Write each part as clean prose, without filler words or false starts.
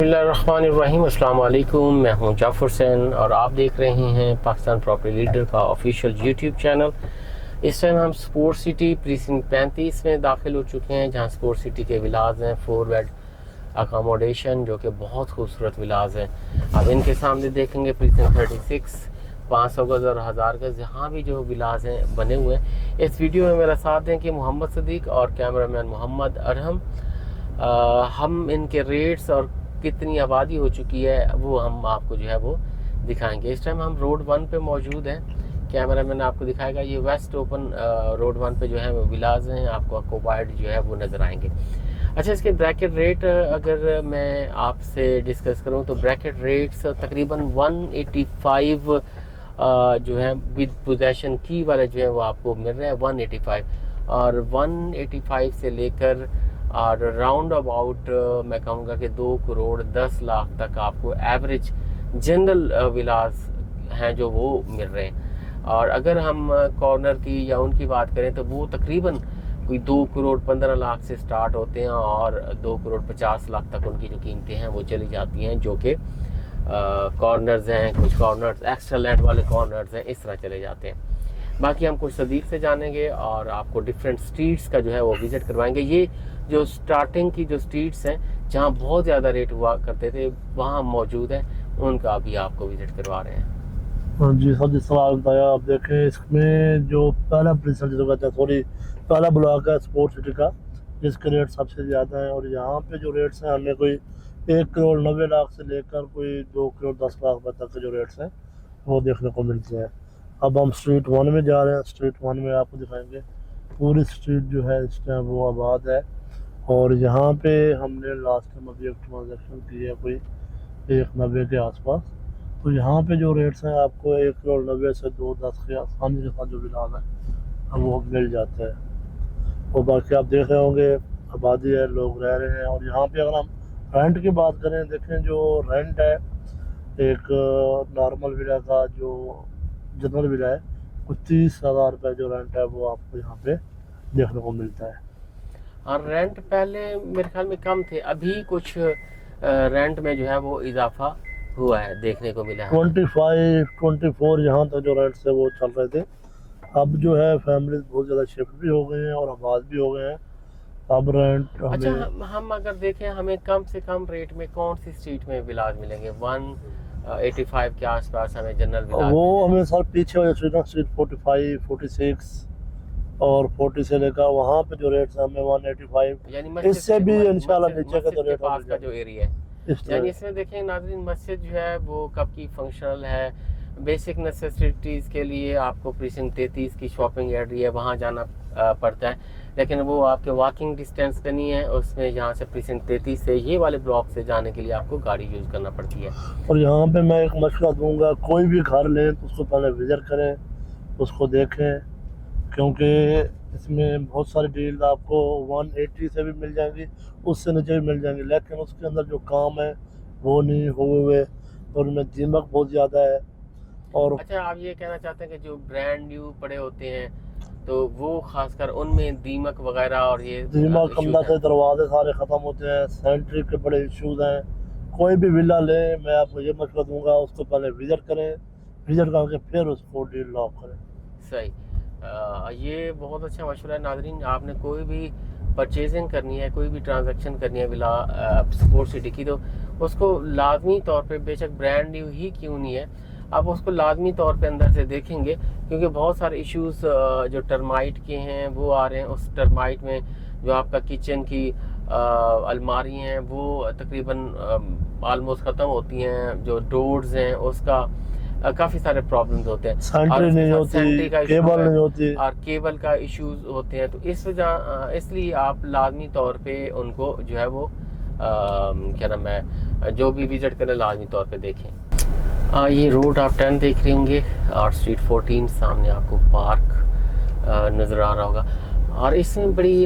बिस्मिल्लाहिर्रहमानिर्रहीम। अस्सलाम वालेकुम। मैं हूं जाफ़र हुसैन और आप देख रहे हैं पाकिस्तान प्रॉपर्टी लीडर का ऑफिशियल यूट्यूब चैनल। इस टाइम हम स्पोर्ट सिटी प्रीसिंक्ट 35 में दाखिल हो चुके हैं, जहां स्पोर्ट सिटी के विलाज हैं 4 बेड अकोमोडेशन, जो कि बहुत खूबसूरत विलाज हैं। अब इनके सामने देखेंगे प्रीसिंक्ट 36 500 गज़ और 1000 गज़, यहाँ भी जो विलाज हैं बने हुए हैं। इस वीडियो में मेरा साथ दें कि मोहम्मद सदीक और कैमरामैन मोहम्मद अरहम। हम इनके रेट्स और कितनी आबादी हो चुकी है वो हम आपको जो है वो दिखाएंगे। इस टाइम हम रोड 1 पे मौजूद हैं। कैमरा मैन आपको दिखाएगा। ये वेस्ट ओपन रोड 1 पे जो है वो विलाज हैं, आपको अकोपाइड जो है वो नज़र आएंगे। अच्छा, इसके ब्रैकेट रेट अगर मैं आपसे डिस्कस करूं तो ब्रैकेट रेट्स तकरीबन 185 जो है विद पोजेशन की वाले जो है वो आपको मिल रहे हैं 185, और 185 से लेकर और राउंड अबाउट मैं कहूँगा कि 2 करोड़ 10 लाख तक आपको एवरेज जनरल विलास हैं जो वो मिल रहे हैं। और अगर हम कॉर्नर की या उनकी बात करें तो वो तकरीबन कोई 2 करोड़ 15 लाख से स्टार्ट होते हैं और 2 करोड़ 50 लाख तक उनकी जो कीमतें हैं वो चली जाती हैं, जो कि कॉर्नर्स हैं, कुछ कॉर्नर्स एक्स्ट्रा लैंड वाले कॉर्नर्स हैं, इस तरह चले जाते हैं। बाकी हम कुछ सदीक से जानेंगे और आपको डिफरेंट स्ट्रीट्स का जो है वो विज़िट करवाएंगे। ये जो स्टार्टिंग की जो स्ट्रीट्स हैं जहाँ बहुत ज़्यादा रेट हुआ करते थे वहाँ मौजूद है, उनका भी आपको विज़िट करवा रहे हैं। जी सर, जिस तरह आपने बताया, आप देखें इसमें जो पहला प्रिंसिपल जो कहते हैं, सॉरी पहला ब्लॉक है स्पोर्ट सिटी का, जिसके रेट सबसे ज़्यादा हैं। और यहाँ पे जो रेट्स हैं हमें कोई 1 करोड़ 90 लाख से लेकर कोई 2 करोड़ 10 लाख तक के जो रेट्स हैं वो देखने को मिलते हैं। अब हम स्ट्रीट 1 में जा रहे हैं। स्ट्रीट 1 में आपको दिखाएंगे पूरी स्ट्रीट जो है इस टाइम वो आबाद है। और यहाँ पे हमने लास्ट टाइम अभी एक ट्रांजेक्शन की है कोई 190 के आसपास। तो यहाँ पे जो रेट्स हैं आपको 1 करोड़ 90 से 210 के आसानी के साथ जो विलाज है अब वो मिल जाते हैं। और बाकी आप देख रहे होंगे आबादी है, लोग रह रहे हैं। और यहाँ पे अगर हम रेंट की बात करें, देखें जो रेंट है एक नॉर्मल विला का, जो जनरल विला है, कुछ 30,000 रुपये जो रेंट है वो आपको यहाँ पे देखने को मिलता है। और रेंट पहले मेरे ख्याल में कम थे, अभी कुछ रेंट में जो है वो इजाफा हुआ है, देखने को मिला है। 25-24 यहाँ तक जो रेंट्स है वो चल रहे थे। अब जो है फैमिलीज बहुत ज़्यादा शिफ्ट भी हो गए हैं और आबाद भी हो गए हैं। अब रेंट अच्छा, हम अगर देखें हमें कम से कम रेट में कौन सी स्ट्रीट में विलाज मिलेंगे? 185 के आसपास हमें जनरल विलाज वो हमें सर पीछे वाले स्ट्रीट 45, 46 और 40 से लेकर वहाँ पे जो रेट्स हैं हमें 185, यानी इससे भी इंशाल्लाह नीचे का जो रेट पास का जो एरिया है। यानी इसमें देखें नाज़रीन, मस्जिद जो है वो कब की फंक्शनल है, बेसिक नेसेसिटीज़ के लिए आपको प्रीसिंक्ट 33 की शॉपिंग एरिया है वहाँ जाना पड़ता है, लेकिन वो आपके वॉकिंग डिस्टेंस पे नहीं है। उसमें यहाँ से प्रीसिंक्ट 33 से ये वाले ब्लॉक से जाने के लिए आपको गाड़ी यूज़ करना पड़ती है। और यहाँ पे मैं एक मशवरा दूंगा, कोई भी घर लें तो उसको पहले विजिट करें, उसको देखें, क्योंकि इसमें बहुत सारी डील आपको 180 से भी मिल जाएंगी, उससे नीचे भी मिल जाएंगी, लेकिन उसके अंदर जो काम है वो नहीं हुए और उनमें दीमक बहुत ज़्यादा है। और अच्छा, आप ये कहना चाहते हैं कि जो ब्रांड न्यू पड़े होते हैं तो वो खासकर उनमें दीमक वगैरह और ये दीमक कमरा से दरवाजे सारे ख़त्म होते हैं, सैनिटरी के बड़े इश्यूज हैं। कोई भी विला लें, मैं आपको ये मशवरा दूंगा उसको पहले विजिट करें, विजिट करके फिर उसको डील लॉक करें। सही। ये बहुत अच्छा मशवरा है नाज़रीन। आपने कोई भी परचेजिंग करनी है, कोई भी ट्रांजैक्शन करनी है विला स्पोर्ट सिटी की, तो उसको लाजमी तौर पे, बेशक ब्रांड न्यू ही क्यों नहीं है, आप उसको लाजमी तौर पे अंदर से देखेंगे, क्योंकि बहुत सारे इश्यूज जो टर्माइट के हैं वो आ रहे हैं। उस टर्माइट में जो आपका किचन की अलमारी हैं वो तकरीबन आलमोस्ट ख़त्म होती हैं, जो डोर्स हैं उसका काफ़ी सारे प्रॉब्लम्स होते हैं, सैनिटरी नहीं होती, केबल नहीं होती और केबल का इश्यूज होते हैं। तो इस वजह इसलिए आप लाजमी तौर पे उनको जो है वो क्या नाम है, जो भी विजिट करें लाजमी तौर पे देखें। ये रोड आप 10 देख रहे होंगे और स्ट्रीट 14 सामने आपको पार्क नज़र आ रहा होगा। और इसमें बड़ी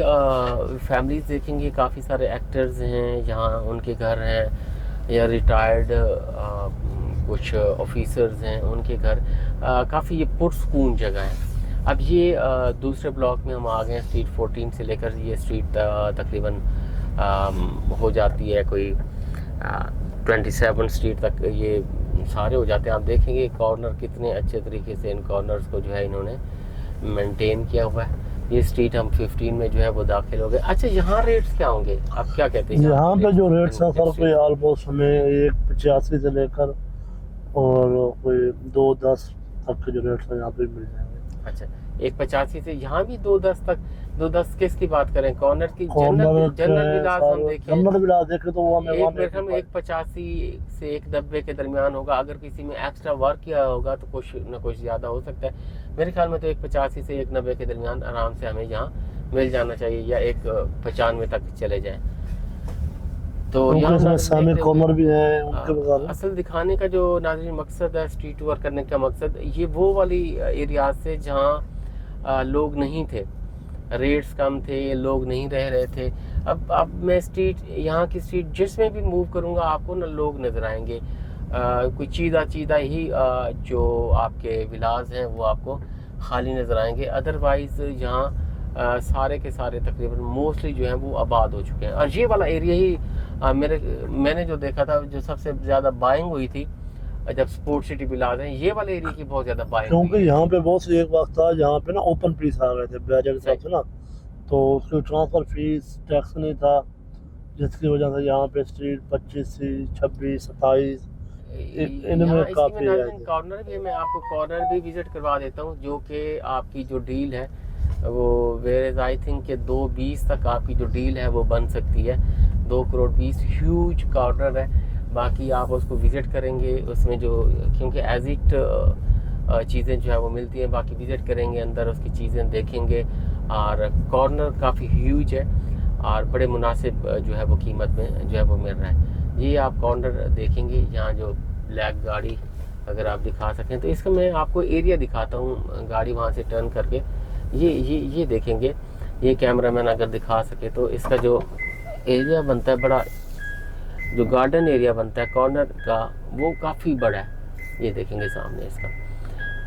फैमिलीज देखेंगे, काफ़ी सारे एक्टर्स हैं यहाँ, उनके घर हैं, या रिटायर्ड कुछ ऑफिसर्स हैं उनके घर। काफ़ी ये पुरसकून जगह है। अब ये दूसरे ब्लॉक में हम आ गए हैं। स्ट्रीट 14 से लेकर ये स्ट्रीट तकरीबन हो जाती है कोई 27 स्ट्रीट तक ये सारे हो जाते हैं। आप देखेंगे कॉर्नर कितने अच्छे तरीके से इन कॉर्नर्स को जो है इन्होंने मेंटेन किया हुआ है। ये स्ट्रीट हम 15 में जो है वो दाखिल हो गए। अच्छा, यहाँ रेट्स क्या होंगे, आप क्या कहते हैं? यहाँ पे जो रेट्स हैं सर, कोई ऑलमोस्ट हमें 185 से लेकर और कोई 210 तक के जो रेट्स हैं यहाँ पे मिल जाएंगे। अच्छा, 185 से यहाँ भी 210 तक। 210 किसकी बात करें? कॉर्नर की? जनरल विलास हम देखें, जनरल विलास देखें तो वो हमें 185 से 190 के दरमियान होगा। अगर किसी में एक्स्ट्रा वर्क किया होगा तो कुछ न कुछ ज़्यादा हो सकता है। मेरे ख्याल में तो 185 से 190 के दरमियान आराम से हमें यहाँ मिल जाना चाहिए, या 195 तक चले जाएं। तो यहाँ कॉर्नर भी है उनके। असल दिखाने का जो नाज़रीन मकसद है, स्ट्रीट टूर करने का मकसद, ये वो वाली एरियाज से जहाँ लोग नहीं थे, रेट्स कम थे, लोग नहीं रह रहे थे। अब मैं स्ट्रीट, यहाँ की स्ट्रीट जिसमें भी मूव करूँगा आपको ना लोग नज़र आएंगे। कोई चीज़ा ही जो आपके विलास हैं वो आपको खाली नज़र आएंगे। अदरवाइज़ यहाँ सारे के सारे तकरीबन मोस्टली जो हैं वो आबाद हो चुके हैं। और ये वाला एरिया ही मैंने जो देखा था, जो सबसे ज़्यादा बाइंग हुई थी जब स्पोर्ट सिटी विलास है, ये वाले एरिया की बहुत ज़्यादा बाइंग, क्योंकि यहाँ पे बहुत से एक वक्त था जहाँ पे ना ओपन पीस आ गए थे ब्याज के हिसाब से ना, तो उसकी ट्रांसफ़र फीस टैक्स नहीं था, जिसकी वजह से यहाँ पे स्ट्रीट 25, 26, 27 इनमें काफ़ी कॉर्नर भी, मैं आपको कॉर्नर भी विज़िट करवा देता हूँ, जो कि आपकी जो डील है वो वेयर आई थिंक कि 220 तक आपकी जो डील है वो बन सकती है। 2 करोड़ 20 ह्यूज कॉर्नर है। बाकी आप उसको विज़िट करेंगे, उसमें जो क्योंकि एज इट चीज़ें जो है वो मिलती हैं, बाकी विज़िट करेंगे, अंदर उसकी चीज़ें देखेंगे। और कॉर्नर काफ़ी ह्यूज है और बड़े मुनासिब जो है वो कीमत में जो है वो मिल रहा है। ये आप कॉर्नर देखेंगे, यहाँ जो ब्लैक गाड़ी अगर आप दिखा सकें तो इसका मैं आपको एरिया दिखाता हूँ, गाड़ी वहाँ से टर्न करके ये देखेंगे। ये कैमरामैन अगर दिखा सके तो इसका जो एरिया बनता है, बड़ा जो गार्डन एरिया बनता है कॉर्नर का, वो काफ़ी बड़ा है। ये देखेंगे सामने इसका,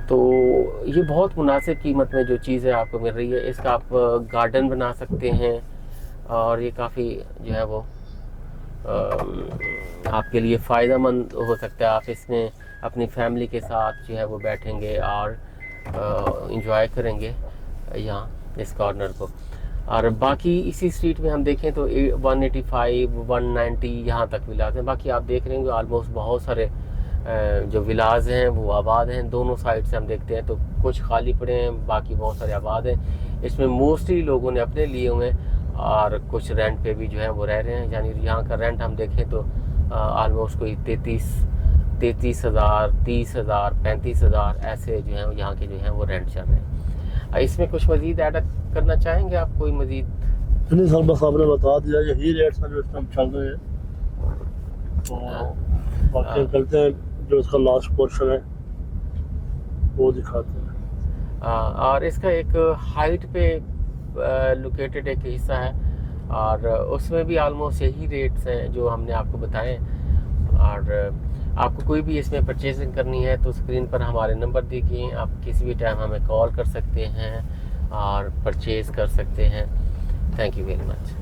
तो ये बहुत मुनासिब कीमत में जो चीज़ है आपको मिल रही है। इसका आप गार्डन बना सकते हैं और ये काफ़ी जो है वो आपके लिए फ़ायदेमंद हो सकता है। आप इसमें अपनी फैमिली के साथ जो है वो बैठेंगे और इंजॉय करेंगे यहाँ इस कॉर्नर को। और बाकी इसी स्ट्रीट में हम देखें तो 185, 190 यहाँ तक विलास हैं। बाकी आप देख रहे हैं ऑलमोस्ट बहुत सारे जो विलास हैं वो आबाद हैं। दोनों साइड से हम देखते हैं तो कुछ खाली पड़े हैं, बाकी बहुत सारे आबाद हैं। इसमें मोस्टली लोगों ने अपने लिए हुए हैं और कुछ रेंट पे भी जो है वो रह रहे हैं। यानी यहाँ का रेंट हम देखें तो ऑलमोस्ट कोई 33,000, 30,000, 35,000 ऐसे जो हैं यहाँ के जो हैं वो रेंट चल रहे हैं। इसमें कुछ मज़ीद ऐड करना चाहेंगे आप? कोई मज़ीद? नहीं सर, बस आपने बता दिया, यही रेट्स हैं जो इस टाइम चल रहे हैं। तो बाकी चलते हैं, जो इसका लास्ट पोर्शन है वो दिखाते हैं। और इसका एक हाइट पे लोकेटेड एक हिस्सा है और उसमें भी ऑलमोस्ट यही रेट्स हैं जो हमने आपको बताए। और आपको कोई भी इसमें परचेजिंग करनी है तो स्क्रीन पर हमारे नंबर देखिए, आप किसी भी टाइम हमें कॉल कर सकते हैं और परचेज़ कर सकते हैं। Thank you very much.